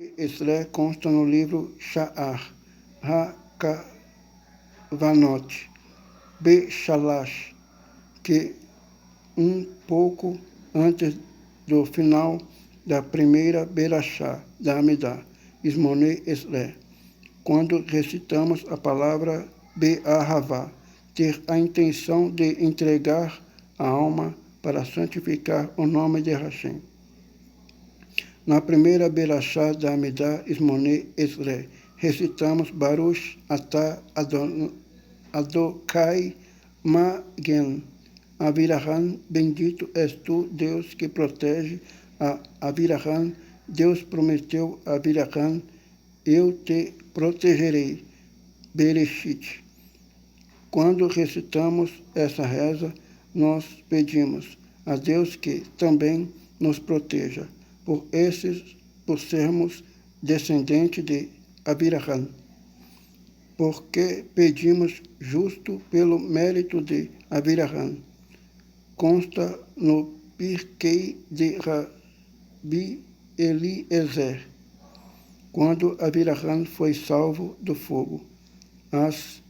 Esdras consta no livro Sha'ar HaKavanot Beshalash, que um pouco antes do final da primeira Berachá da Amidá, Ismone Esdras, quando recitamos a palavra Be'ahavá, ter a intenção de entregar a alma para santificar o nome de Hashem. Na primeira Berachá da Amidá, Ismone Esdras, recitamos Baruch Atah Adokai Magen Aviraham, bendito és tu, Deus que protege a Aviraham. Deus prometeu a Aviraham, eu te protegerei. Bereshit. Quando recitamos essa reza, nós pedimos a Deus que também nos proteja, por sermos descendentes de Aviraham. Porque pedimos justo pelo mérito de Aviraham. Consta no Pirkei de Rabi Eliezer, quando Aviraham foi salvo do fogo. As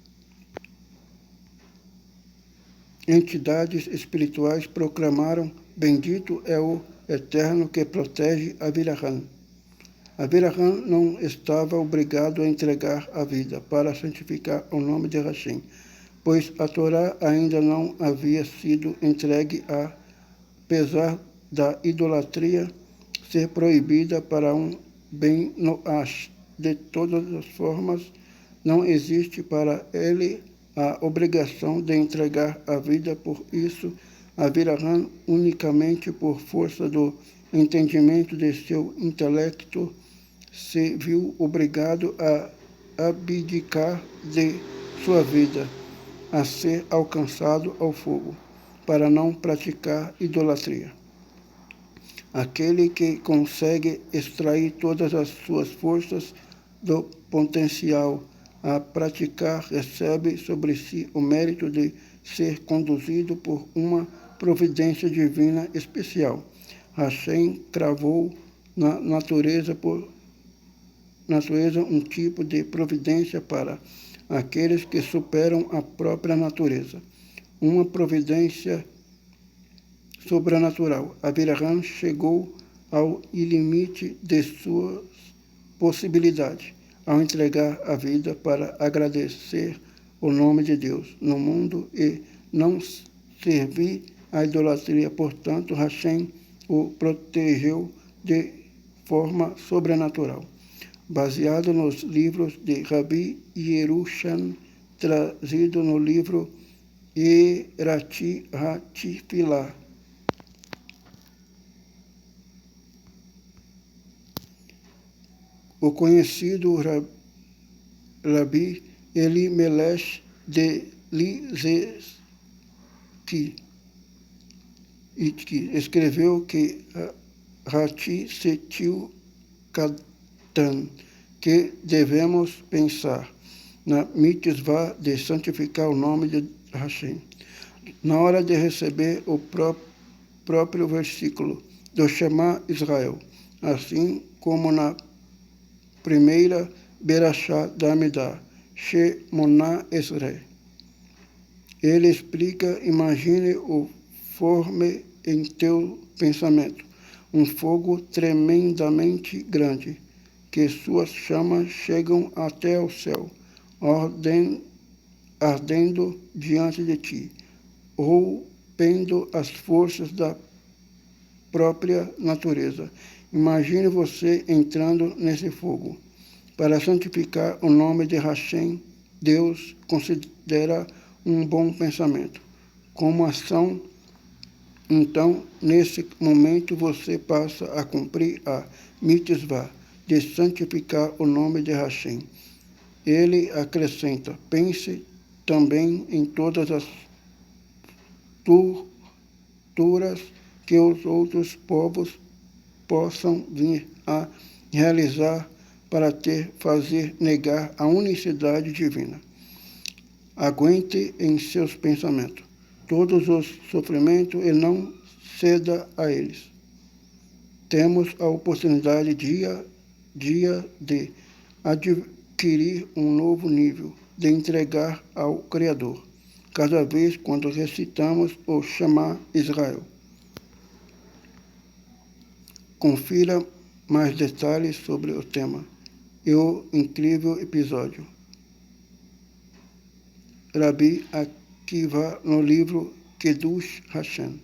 entidades espirituais proclamaram: bendito é o Eterno que protege Aviraham. Aviraham não estava obrigado a entregar a vida para santificar o nome de Hashem, pois a Torá ainda não havia sido entregue, apesar da idolatria ser proibida para um bem noash. De todas as formas, não existe para ele a obrigação de entregar a vida. Por isso, Aviraham, unicamente por força do entendimento de seu intelecto, se viu obrigado a abdicar de sua vida, a ser alcançado ao fogo, para não praticar idolatria. Aquele que consegue extrair todas as suas forças do potencial a praticar recebe sobre si o mérito de ser conduzido por uma providência divina especial. Hashem cravou na natureza um tipo de providência para aqueles que superam a própria natureza, uma providência sobrenatural. Aviraham chegou ao limite de suas possibilidades ao entregar a vida para agradecer o nome de Deus no mundo e não servir à idolatria. Portanto, Hashem o protegeu de forma sobrenatural. Baseado nos livros de Rabi Yerushan, trazido no livro Erati Hatifilah. O conhecido Rabi Elimelech de Lizeki escreveu que Hati Setil Katan, que devemos pensar na mitzvah de santificar o nome de Hashem. Na hora de receber o próprio versículo do Shema Israel, assim como na primeira Berachá da Amidá, Shemona Esrei. Ele explica: imagine o forme em teu pensamento um fogo tremendamente grande, que suas chamas chegam até o céu, ardendo diante de ti, rompendo as forças da própria natureza. Imagine você entrando nesse fogo. Para santificar o nome de Hashem, Deus considera um bom pensamento como ação. Então, nesse momento, você passa a cumprir a mitzvah de santificar o nome de Hashem. Ele acrescenta: pense também em todas as torturas que os outros povos possam vir a realizar para te fazer negar a unicidade divina. Aguente em seus pensamentos todos os sofrimentos e não ceda a eles. Temos a oportunidade dia dia de adquirir um novo nível, de entregar ao Criador, cada vez quando recitamos o Shema Israel. Confira mais detalhes sobre o tema e o incrível episódio. Rabi Akiva no livro Kedush Hashem.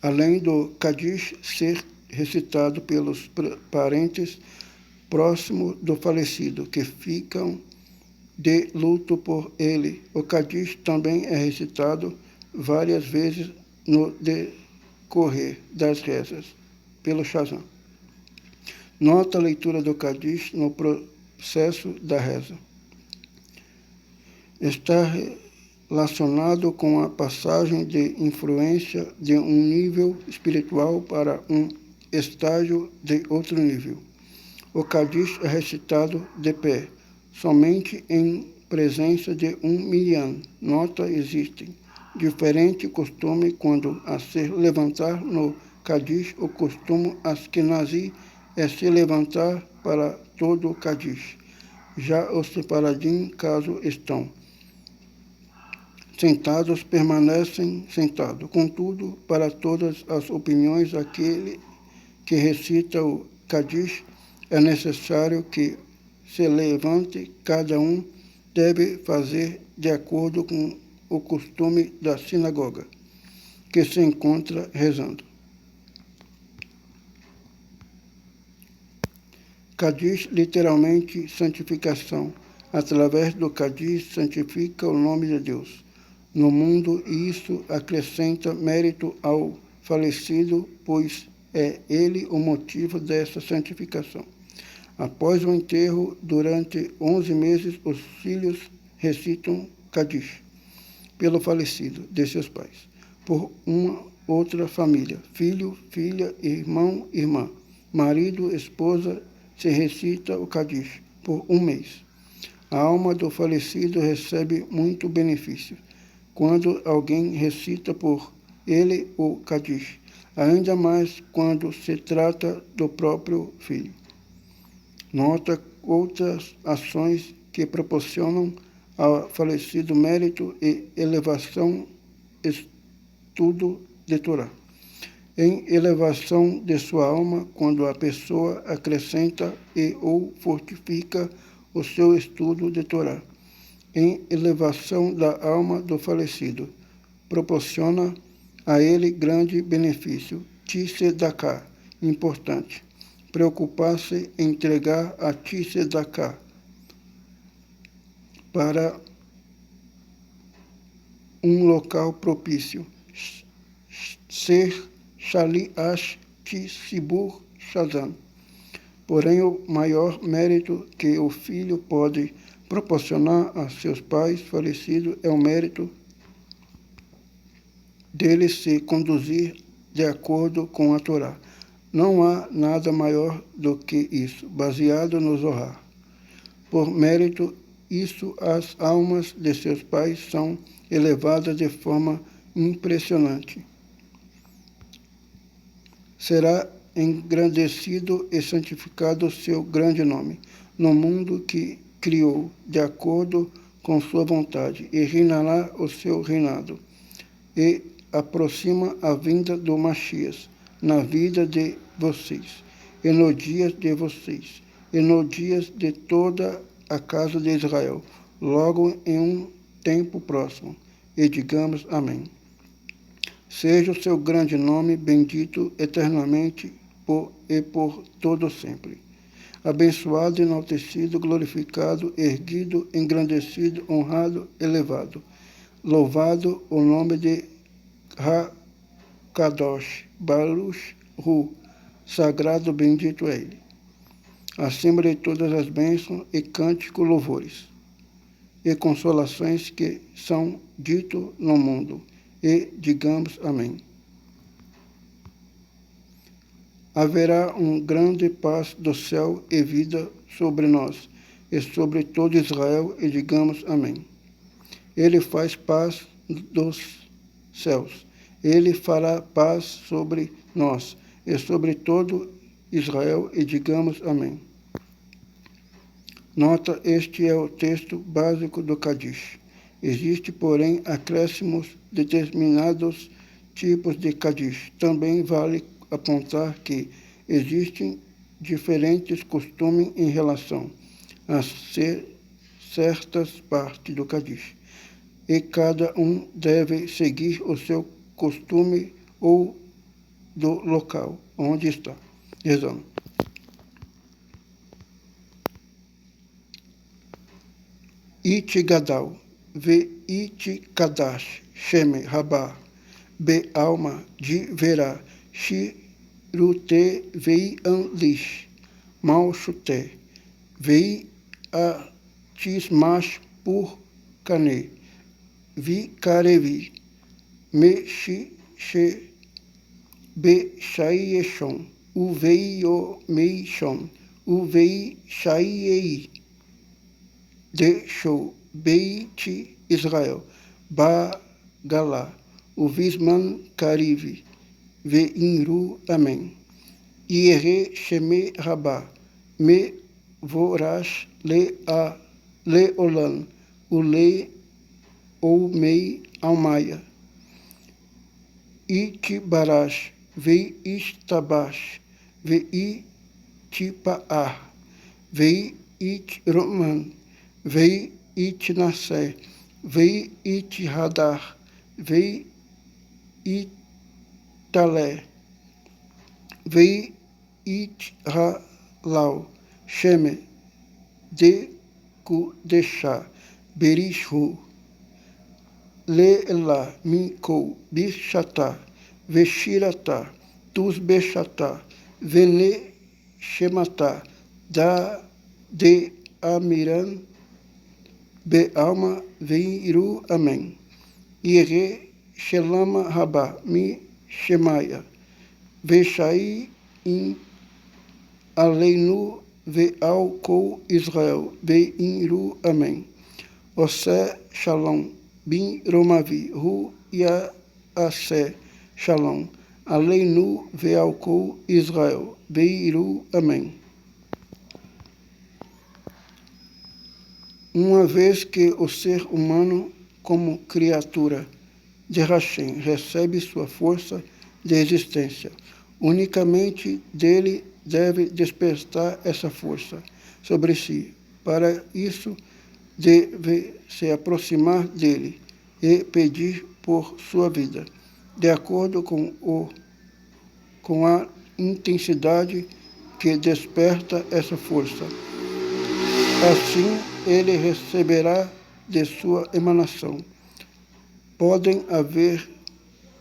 Além do Kadish ser recitado pelos parentes próximos do falecido, que ficam de luto por ele, o Kadish também é recitado várias vezes no decorrer das rezas pelo Shazam. Nota a leitura do Kadish no processo da reza. Está relacionado com a passagem de influência de um nível espiritual para um estágio de outro nível. O Kadish é recitado de pé, somente em presença de um minyan. Nota: existem diferente costume quando a se levantar no Kadish. O costume Ashkenazi é se levantar para todo o Kadish. Já os separadim, caso estão sentados, permanecem sentados. Contudo, para todas as opiniões, aquele que recita o Kadish é necessário que se levante. Cada um deve fazer de acordo com o costume da sinagoga que se encontra rezando. Kadish, literalmente santificação. Através do Kadish santifica o nome de Deus no mundo, e isso acrescenta mérito ao falecido, pois é ele o motivo dessa santificação. Após o enterro, durante 11 meses, os filhos recitam Kadish pelo falecido de seus pais, por uma outra família, filho, filha, irmão, irmã, marido, esposa, se recita o Kadish por um mês. A alma do falecido recebe muito benefício quando alguém recita por ele o Kadish, ainda mais quando se trata do próprio filho. Nota outras ações que proporcionam ao falecido mérito e elevação: estudo de Torá. Em elevação de sua alma, quando a pessoa acrescenta e ou fortifica o seu estudo de Torá. Em elevação da alma do falecido, proporciona a ele grande benefício. Tzedakah, importante. Preocupar-se em entregar a Tzedakah para um local propício. Ser Shaliach Tzibur Shazam. Porém, o maior mérito que o filho pode proporcionar a seus pais falecidos é o mérito dele se conduzir de acordo com a Torá. Não há nada maior do que isso, baseado no Zohar. Por mérito isso, as almas de seus pais são elevadas de forma impressionante. Será engrandecido e santificado o seu grande nome no mundo que criou, de acordo com sua vontade, e reinará o seu reinado. E aproxima a vinda do Mashiach na vida de vocês, e nos dias de vocês, e nos dias de toda a casa de Israel, logo em um tempo próximo. E digamos amém. Seja o seu grande nome bendito eternamente e por todo sempre. Abençoado, enaltecido, glorificado, erguido, engrandecido, honrado, elevado. Louvado o nome de HaKadosh, Baruch Hu, sagrado, bendito é ele. Acima de todas as bênçãos e cânticos, louvores e consolações que são ditos no mundo. E digamos amém. Haverá grande paz do céu e vida sobre nós e sobre todo Israel, e digamos amém. Ele faz paz dos céus Ele fará paz sobre nós e sobre todo Israel, e digamos amém. Nota, este é o texto básico do Kadish. Existe, porém, acréscimos de determinados tipos de Kadish. Também vale apontar que existem diferentes costumes em relação a certas partes do Kadish, e cada um deve seguir o seu costume ou do local onde está rezando. It Gadal, Ve It Kadash, Sheme Rabá, Be Alma, Di Verá, Shirute Vei Anlish, Mal Chute, Vei a Tismash Pur Cane, Vi Carevi, Me She Be Shaieshon, U Vei O Meishon, U Vei Shaiei, de Show, Beit Israel, Ba Galá, o Visman Carive, Ve Inru, amém. Iere Sheme Rabá, Me Vorash Le Olan, o Le ou Mei Almaia. Itibarash, Ve Istabash, Ve Itipaar, Ve Itroman, Vei Itnasé, Vei Itradar, Vei Italé, Vei Itralau, Sheme, De Kudeshá, Berishu, Leela, Minkou, Bishatá, Veshiratá, Tus Bechatá, Vene Shematá, Da de Amiran, Be Alma, Veiru, amém. Ire Shelama Rabá, Mi Shemaia, Veshai in Aleinu, Ve Alkou Israel, Be Inru, amém. Osé Shalom, Bin Romavi, Ru Yaasé Shalom, Aleinu, Ve Alkou Israel, Beiru, amém. Uma vez que o ser humano, como criatura de Hashem, recebe sua força de existência, unicamente dele deve despertar essa força sobre si. Para isso, deve se aproximar dele e pedir por sua vida, de acordo com a intensidade que desperta essa força. Assim, ele receberá de sua emanação. Podem haver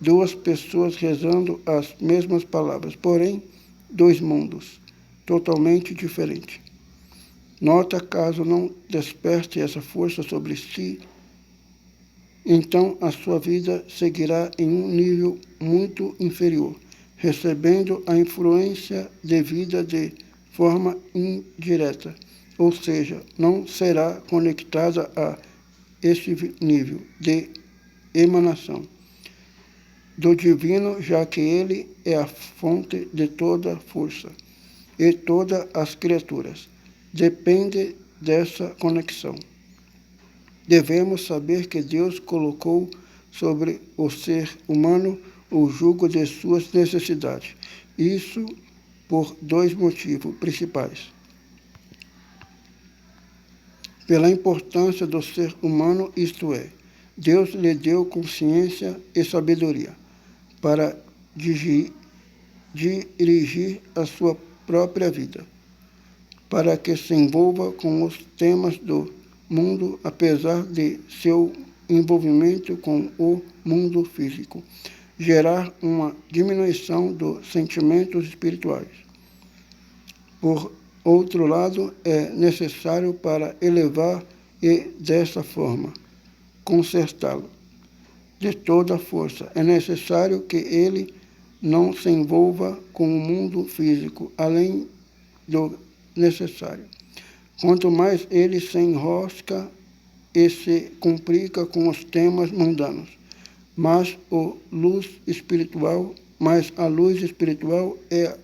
duas pessoas rezando as mesmas palavras, porém, dois mundos totalmente diferentes. Nota, caso não desperte essa força sobre si, então a sua vida seguirá em um nível muito inferior, recebendo a influência de vida de forma indireta, ou seja, não será conectada a esse nível de emanação do divino, já que ele é a fonte de toda força e todas as criaturas dependem dessa conexão. Devemos saber que Deus colocou sobre o ser humano o jugo de suas necessidades. Isso por dois motivos principais. Pela importância do ser humano, isto é, Deus lhe deu consciência e sabedoria para dirigir a sua própria vida, para que se envolva com os temas do mundo, apesar de seu envolvimento com o mundo físico gerar uma diminuição dos sentimentos espirituais. Por outro lado, é necessário para elevar e, dessa forma, consertá-lo de toda força. É necessário que ele não se envolva com o mundo físico, além do necessário. Quanto mais ele se enrosca e se complica com os temas mundanos, mas a luz espiritual é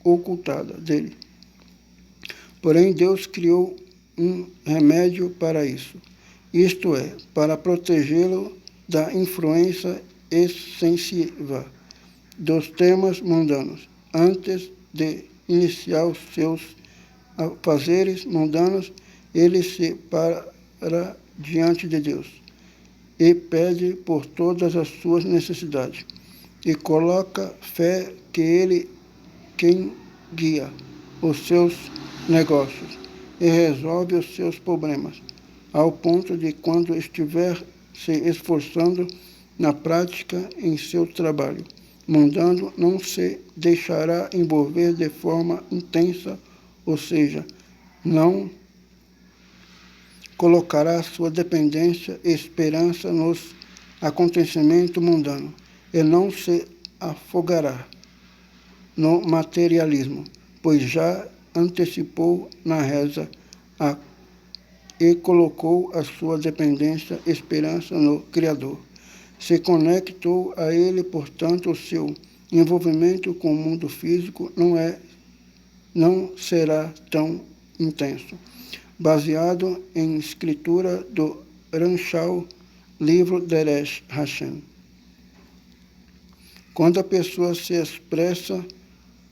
ocultada dele. Porém, Deus criou um remédio para isso, isto é, para protegê-lo da influência excessiva dos temas mundanos. Antes de iniciar os seus afazeres mundanos, ele se para diante de Deus e pede por todas as suas necessidades e coloca fé que ele quem guia os seus negócios e resolve os seus problemas, ao ponto de quando estiver se esforçando na prática em seu trabalho mundano, não se deixará envolver de forma intensa, ou seja, não colocará sua dependência e esperança nos acontecimentos mundanos e não se afogará no materialismo, pois já antecipou na reza e colocou a sua dependência e esperança no Criador. Se conectou a ele, portanto, o seu envolvimento com o mundo físico não será tão intenso. Baseado em escritura do Ramchal, livro Derech Hashem. Quando a pessoa se expressa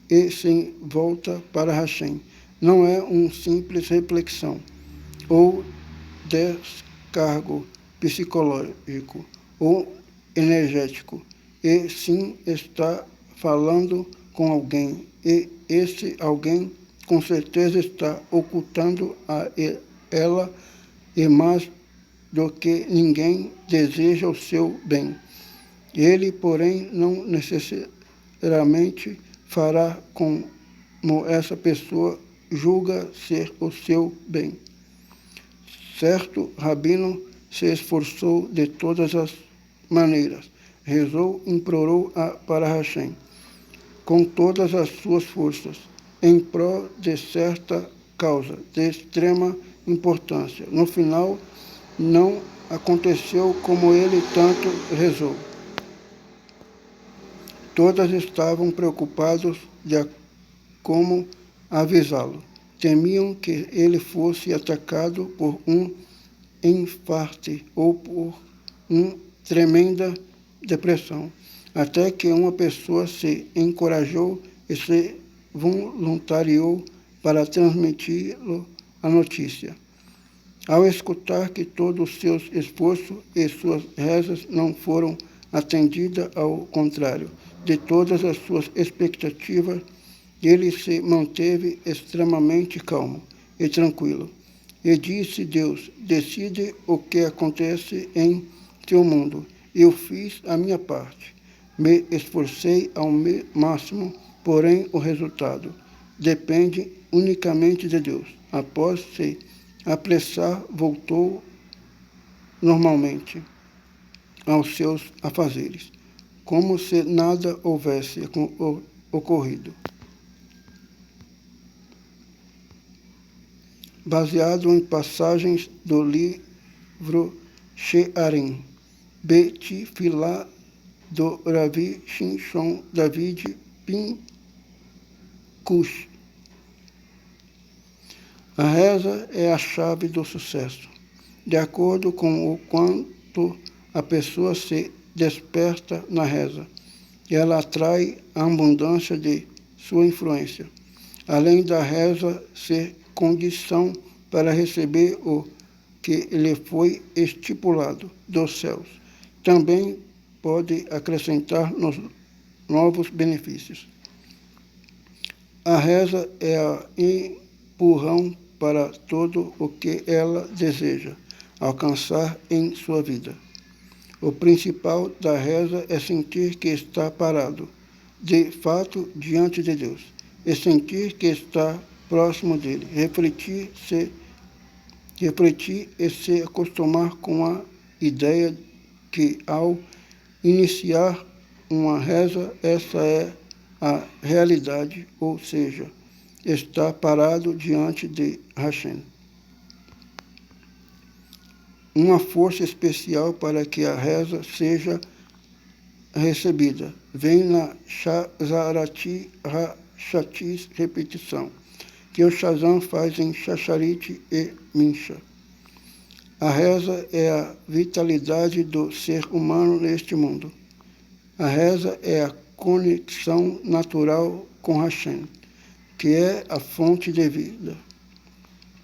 e se volta para Hashem, não é uma simples reflexão ou descargo psicológico ou energético, e sim está falando com alguém, e esse alguém com certeza está ocultando a ela, e mais do que ninguém deseja o seu bem. Ele, porém, não necessariamente fará como essa pessoa julga ser o seu bem. Certo rabino se esforçou de todas as maneiras, rezou, implorou para Hashem, com todas as suas forças, em prol de certa causa de extrema importância. No final, não aconteceu como ele tanto rezou. Todas estavam preocupadas de como avisá-lo. Temiam que ele fosse atacado por um infarto ou por uma tremenda depressão, até que uma pessoa se encorajou e se voluntariou para transmitir-lhe a notícia. Ao escutar que todos os seus esforços e suas rezas não foram atendidas, ao contrário de todas as suas expectativas, ele se manteve extremamente calmo e tranquilo. E disse: Deus, decide o que acontece em teu mundo. Eu fiz a minha parte. Me esforcei ao máximo, porém o resultado depende unicamente de Deus. Após se apressar, voltou normalmente aos seus afazeres, como se nada houvesse ocorrido. Baseado em passagens do livro She'arim, Betfilá, do Ravi Shimshon David Pinkush. A reza é a chave do sucesso. De acordo com o quanto a pessoa se desperta na reza, ela atrai a abundância de sua influência. Além da reza ser condição para receber o que lhe foi estipulado dos céus, também pode acrescentar nos novos benefícios. A reza é a empurrão para tudo o que ela deseja alcançar em sua vida. O principal da reza é sentir que está parado, de fato, diante de Deus, e sentir que está próximo dele, refletir e se acostumar com a ideia que, ao iniciar uma reza, essa é a realidade, ou seja, está parado diante de Hashem. uma força especial para que a reza seja recebida. Vem na Shazarati Shatis repetição, que o Shazam faz em Shashariti e Minsha. A reza é a vitalidade do ser humano neste mundo. A reza é a conexão natural com Hashem, que é a fonte de vida.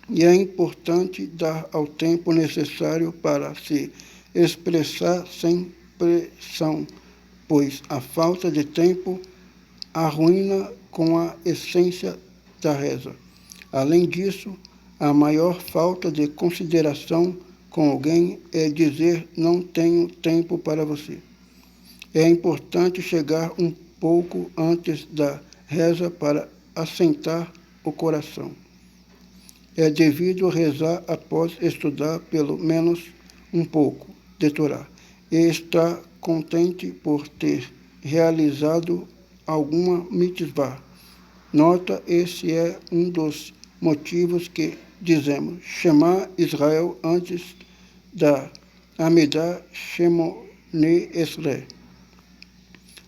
E é importante dar ao tempo necessário para se expressar sem pressão, pois a falta de tempo arruína com a essência da reza. Além disso, a maior falta de consideração com alguém é dizer não tenho tempo para você. É importante chegar um pouco antes da reza para assentar o coração. É devido rezar após estudar pelo menos um pouco de Torá e estar contente por ter realizado alguma mitzvah. Nota, esse é um dos motivos que dizemos Shema Israel antes da Amidah Shemone Esrei.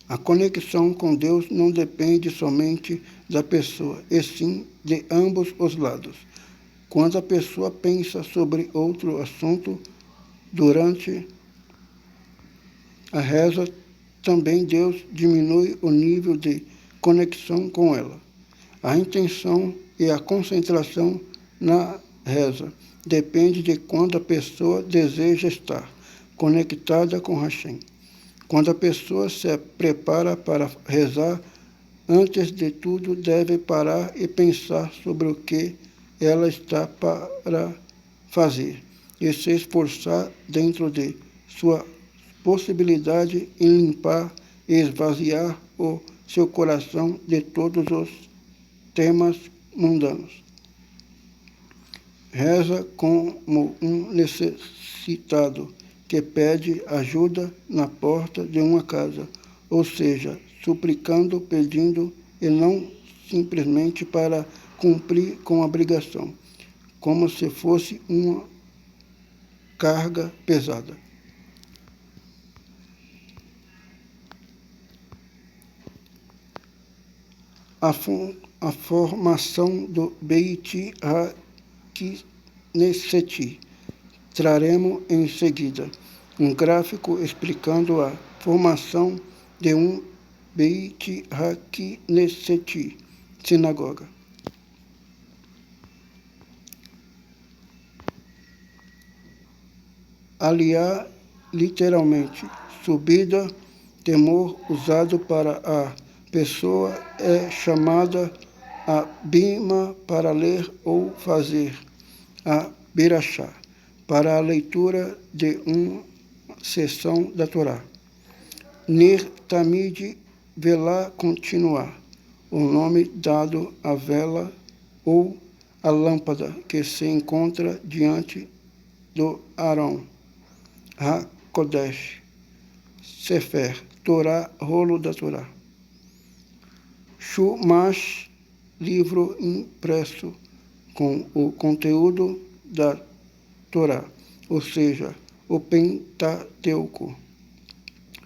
A conexão com Deus não depende somente da pessoa, e sim de ambos os lados. Quando a pessoa pensa sobre outro assunto durante a reza, também Deus diminui o nível de conexão com ela. A intenção e a concentração na reza depende de quando a pessoa deseja estar conectada com Hashem. Quando a pessoa se prepara para rezar, antes de tudo deve parar e pensar sobre o que ela está para fazer e se esforçar dentro de sua possibilidade em limpar e esvaziar o seu coração de todos os temas mundanos. Reza como um necessitado que pede ajuda na porta de uma casa, ou seja, suplicando, pedindo e não simplesmente para cumprir com a obrigação, como se fosse uma carga pesada. A formação do Beit HaKnesset. Traremos em seguida um gráfico explicando a formação de um Beit HaKnesset, sinagoga. Aliá, literalmente, subida, temor usado para a pessoa é chamada a bima para ler ou fazer, a birachá, para a leitura de uma seção da Torá. Ner tamid, velá, continuar, o nome dado à vela ou à lâmpada que se encontra diante do Arão. HaKodesh, Sefer, Torá, rolo da Torá. Shumash, livro impresso com o conteúdo da Torá, ou seja, o Pentateuco.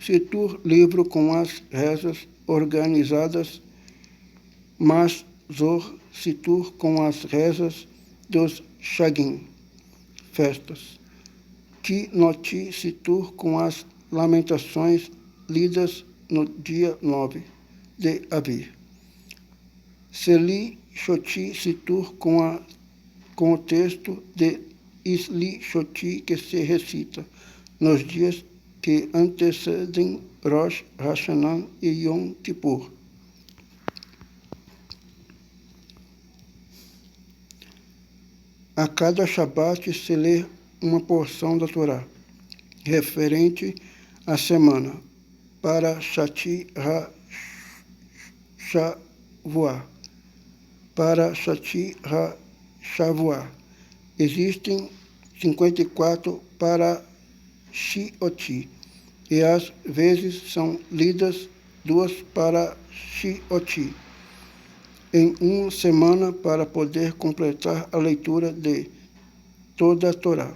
Situr, livro com as rezas organizadas. Mazor, Situr com as rezas dos Shagim, festas. Kinoti, Situr com as lamentações lidas no dia 9 de Aviv. Seli Shoti, Situr com o texto de Isli Shoti que se recita nos dias que antecedem Rosh Hashanah e Yom Kippur. A cada Shabat se lê uma porção da Torá, referente à semana, para Shati HaShavuah, para Shati HaShavuah. Existem 54 para Shioti, e às vezes são lidas 2 para Shioti em uma semana para poder completar a leitura de toda a Torá.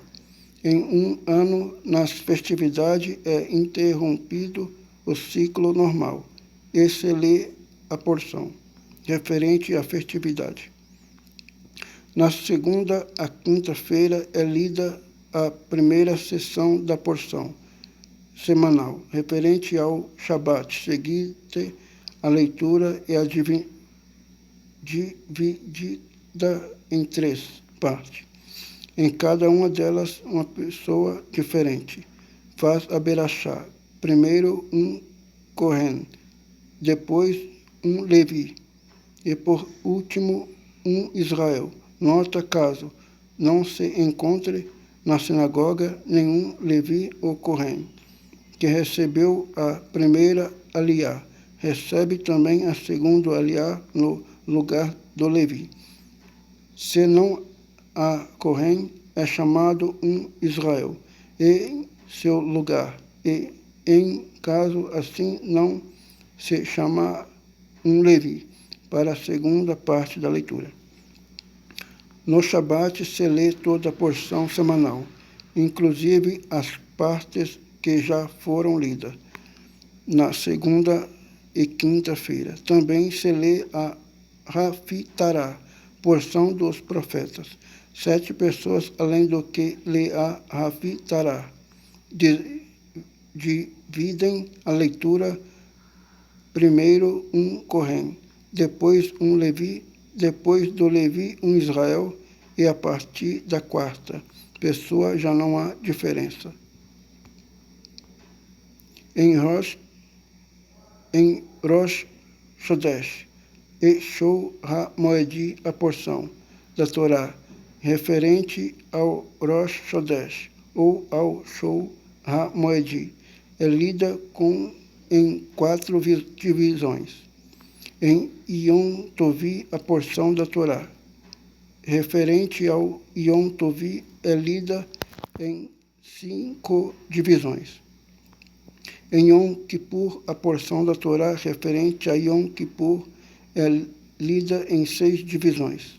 Em um ano, nas festividades, é interrompido o ciclo normal e se lê a porção referente à festividade. Na segunda à quinta-feira é lida a primeira sessão da porção semanal, referente ao Shabat, seguinte a leitura é dividida em 3 partes. Em cada uma delas, uma pessoa diferente faz a Berachá. Primeiro um Kohen, depois um Levi e por último um Israel. Nota caso não se encontre na sinagoga nenhum Levi ou Kohen que recebeu a primeira aliá, recebe também a segunda aliá no lugar do Levi. Se não há Kohen, é chamado um Israel em seu lugar, e em caso assim não se chama um Levi, para a segunda parte da leitura. No Shabat se lê toda a porção semanal, inclusive as partes que já foram lidas na segunda e quinta-feira. Também se lê a Haftarah, porção dos profetas. 7 pessoas, além do que lê a Haftarah, dividem a leitura. Primeiro um Kohen, depois um Levi, depois do Levi um Israel, e a partir da quarta pessoa já não há diferença. Em Rosh Chodesh e Shol HaMoed, a porção da Torá referente ao Rosh Chodesh ou ao Shol HaMoed é lida em 4 divisões. Em Yom Tov, a porção da Torá referente ao Yom Tov é lida em 5 divisões. Em Yom Kippur, a porção da Torá referente a Yom Kippur é lida em 6 divisões.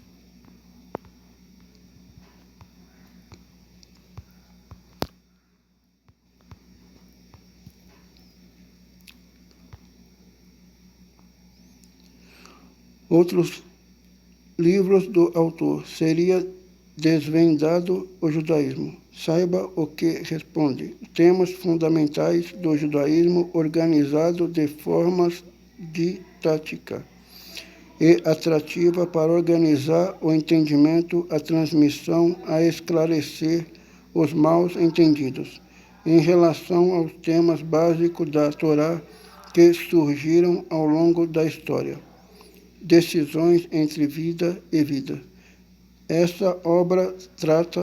Outros livros do autor seria Desvendado o Judaísmo. Saiba o que responde. Temas fundamentais do judaísmo organizado de formas didática e atrativa para organizar o entendimento, a transmissão, a esclarecer os mal entendidos em relação aos temas básicos da Torá que surgiram ao longo da história. Decisões entre vida e vida. Essa obra trata